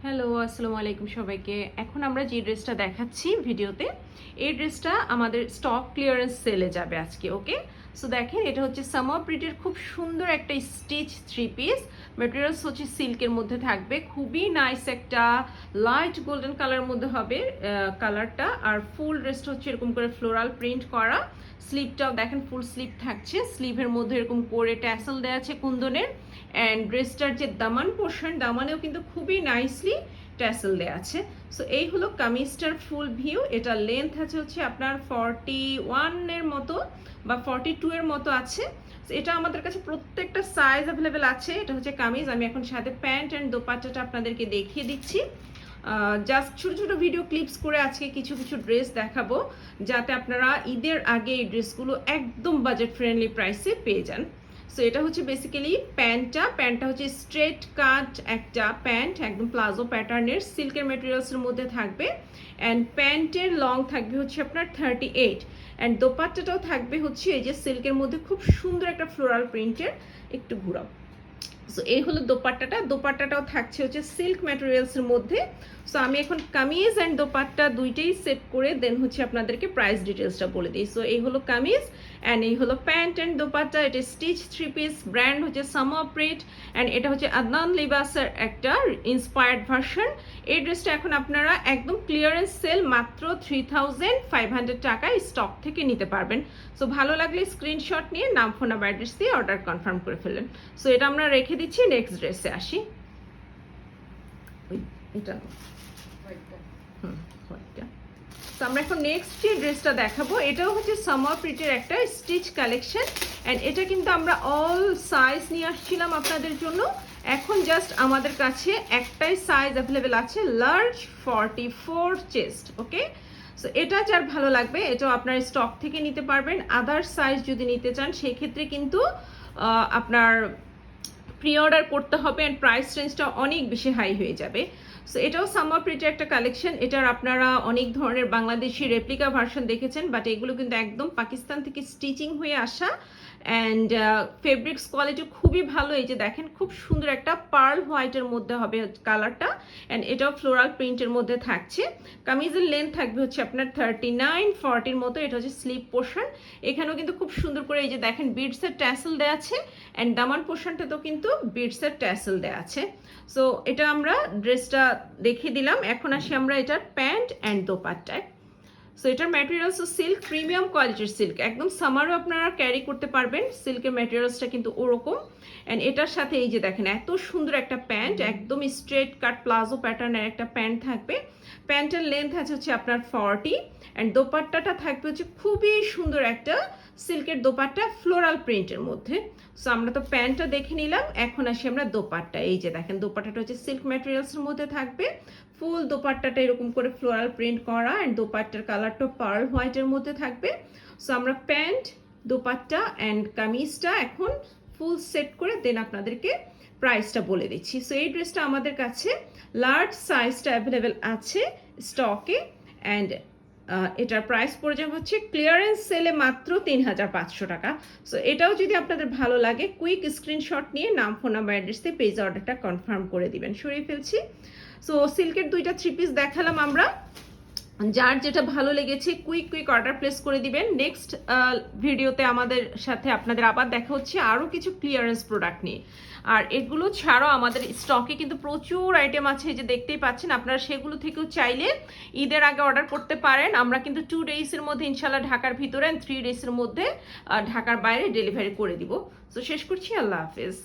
Hello, আসসালামু আলাইকুম সবাইকে। এখন আমরা যে ড্রেসটা দেখাচ্ছি ভিডিওতে, এই ড্রেসটা আমাদের স্টক ক্লিয়ারেন্স সেলে যাবে আজকে। ওকে, সো দেখেন, এটা হচ্ছে সামার প্রিন্টের খুব সুন্দর একটা স্টিচ থ্রি পিস। ম্যাটেরিয়ালস হচ্ছে সিল্কের মধ্যে থাকবে, খুবই নাইস একটা লাইট গোল্ডেন কালার মধ্যে হবে কালারটা। আর ফুল ড্রেসটা হচ্ছে এরকম করে ফ্লোরাল প্রিন্ট করা। স্লিভটাও দেখেন ফুল স্লিভ থাকছে, স্লিভের মধ্যে এরকম করে ট্যাসেল দেওয়া আছে কুন্দনের। অ্যান্ড ড্রেসটার যে দামান পোর্শন, দামানেও কিন্তু খুবই নাইসলি ট্যাসেল দেওয়া আছে। সো এই হলো কামিজটার ফুল ভিউ। এটা লেন্থ আছে হচ্ছে আপনার 41-এর মতো বা 42 এর মতো আছে। এটা আমাদের কাছে প্রত্যেকটা সাইজ অ্যাভেলেবেল আছে। এটা হচ্ছে কামিজ। আমি এখন সাথে প্যান্ট অ্যান্ড দোপাট্টাটা আপনাদেরকে দেখিয়ে দিচ্ছি। জাস্ট ছোট ছোট ভিডিও ক্লিপস করে আজকে কিছু কিছু ড্রেস দেখাবো, যাতে আপনারা ঈদের আগে এই ড্রেসগুলো একদম বাজেট ফ্রেন্ডলি প্রাইসে পেয়ে যান। সো এটা হচ্ছে বেসিক্যালি প্যান্টটা হচ্ছে স্ট্রেট কাট একটা প্যান্ট, একদম প্লাজো প্যাটার্নের সিল্কের মেটেরিয়ালসের মধ্যে থাকবে। অ্যান্ড প্যান্টের লং থাকবে হচ্ছে আপনার 38। অ্যান্ড দোপাট্টাটাও থাকবে হচ্ছে এই যে সিল্কের মধ্যে খুব সুন্দর একটা ফ্লোরাল প্রিন্টের। একটু ঘুরাও। সো এই হলো দোপাট্টাটাও থাকছে হচ্ছে সিল্ক ম্যাটেরিয়ালসের মধ্যে। সো আমি এখন কামিজ অ্যান্ড দোপাট্টা দুইটাই সেট করে দেন হচ্ছে আপনাদেরকে প্রাইস ডিটেলসটা বলে দিই। সো এই হলো কামিজ অ্যান্ড এই হলো প্যান্ট অ্যান্ড দোপাট্টা। এটা স্টিচ থ্রি পিস, ব্র্যান্ড হচ্ছে সামার প্রিন্ট অ্যান্ড এটা হচ্ছে আদনান লিবাসের একটা ইন্সপায়ার্ড ভার্সন। এই ড্রেসটা এখন আপনারা একদম ক্লিয়ারেন্স সেল মাত্র 3500 টাকায় স্টক থেকে নিতে পারবেন। সো ভালো লাগলে স্ক্রিনশট নিয়ে নাম, ফোন নাম্বার, অ্যাড্রেস দিয়ে অর্ডার কনফার্ম করে ফেলেন। সো এটা আমরা রেখে দিচ্ছি, নেক্সট ড্রেসে আসি। এটা তো আমরা এখন নেক্সট যে ড্রেসটা দেখাবো, এটাও হচ্ছে সামার প্রিন্টের একটা স্টিচ কালেকশন। অ্যান্ড এটা কিন্তু আমরা অল সাইজ নিয়ে আসছিলাম আপনাদের জন্য। এখন জাস্ট আমাদের কাছে একটাই সাইজ অ্যাভেলেবেল আছে, লার্জ 44 চেস্ট। ওকে, সো এটা যার ভালো লাগবে এটাও আপনার স্টক থেকে নিতে পারবেন। আদার সাইজ যদি নিতে চান সেই ক্ষেত্রে কিন্তু আপনার প্রি অর্ডার করতে হবে অ্যান্ড প্রাইস রেঞ্জটা অনেক বেশি হাই হয়ে যাবে। সো এটাও সামার প্রিন্টের একটা কালেকশন। এটার আপনারা অনেক ধরনের বাংলাদেশি রেপ্লিকা ভার্সন দেখেছেন, বাট এগুলো কিন্তু একদম পাকিস্তান থেকে স্টিচিং হয়ে আসা। অ্যান্ড ফেব্রিক্স কোয়ালিটি খুবই ভালো। এই যে দেখেন, খুব সুন্দর একটা পার্ল হোয়াইটের মধ্যে হবে কালারটা। অ্যান্ড এটাও ফ্লোরাল প্রিন্টের মধ্যে থাকছে। কামিজের লেন্থ থাকবে হচ্ছে আপনার 39-40 মতো। এটা হচ্ছে স্লিভ পোর্শন। এখানেও কিন্তু খুব সুন্দর করে এই যে দেখেন বিডসের ট্যাসেল দেওয়া আছে। অ্যান্ড দামান পোর্শনটাতেও কিন্তু বিডসের ট্যাসেল দেওয়া আছে। সো এটা আমরা ড্রেসটা দেখিয়ে দিলাম। এখন আসি আমরা এটার প্যান্ট অ্যান্ড দোপাট্টায়। সো এটার ম্যাটেরিয়ালস সিল্ক, প্রিমিয়াম কোয়ালিটির সিল্ক, একদম সামারও আপনারা ক্যারি করতে পারবেন। সিল্কের ম্যাটেরিয়ালসটা কিন্তু ওরকম। অ্যান্ড এটার সাথে এই যে দেখেন এত সুন্দর একটা প্যান্ট, একদম স্ট্রেট কাট প্লাজো প্যাটার্নের একটা প্যান্ট থাকবে। প্যান্টের লেন্থ আছে হচ্ছে আপনার 40। অ্যান্ড দোপাট্টাটা থাকবে হচ্ছে খুবই সুন্দর একটা সিল্কের দোপাট্টা ফ্লোরাল প্রিন্টের মধ্যে। সো আমরা তো প্যান্টটা দেখে নিলাম, এখন আসি আমরা দোপাট্টা। এই যে দেখেন দোপাট্টাটা হচ্ছে সিল্ক ম্যাটেরিয়ালসের মধ্যে থাকবে। ফুল দোপাট্টাটা এরকম করে ফ্লোরাল প্রিন্ট করা অ্যান্ড দোপাট্টার কালারটা পার্ল হোয়াইটের মধ্যে থাকবে। সো আমরা প্যান্ট, দোপাট্টা অ্যান্ড কামিজটা এখন ফুল সেট করে দেন আপনাদেরকে প্রাইসটা বলে দিচ্ছি। সো এই ড্রেসটা আমাদের কাছে লার্জ সাইজটা অ্যাভেলেবেল আছে স্টকে। অ্যান্ড এটার প্রাইস পড়ে যাবে হচ্ছে ক্লিয়ারেন্স সেলে মাত্র 3500 টাকা। সো এটাও যদি আপনাদের ভালো লাগে, কুইক স্ক্রিনশট নিয়ে নাম, ফোন নাম্বার, অ্যাড্রেস দিয়ে পেজ অর্ডারটা কনফার্ম করে দিবেন। সরিয়ে ফেলছি। সো সিল্কের দুইটা থ্রি পিস দেখালাম আমরা। যার যেটা ভালো লেগেছে কুইক অর্ডার প্লেস করে দিবেন। নেক্সট ভিডিওতে আমাদের সাথে আপনাদের আবার দেখা হচ্ছে আরও কিছু ক্লিয়ারেন্স প্রোডাক্ট নিয়ে। আর এগুলো ছাড়াও আমাদের স্টকে কিন্তু প্রচুর আইটেম আছে, যে দেখতেই পাচ্ছেন। আপনারা সেগুলো থেকেও চাইলে ঈদের আগে অর্ডার করতে পারেন। আমরা কিন্তু 2 ডেজের মধ্যে ইনশাল্লাহ ঢাকার ভিতরে অ্যান্ড 3 ডেজের মধ্যে ঢাকার বাইরে ডেলিভারি করে দিব। সো শেষ করছি, আল্লাহ হাফেজ।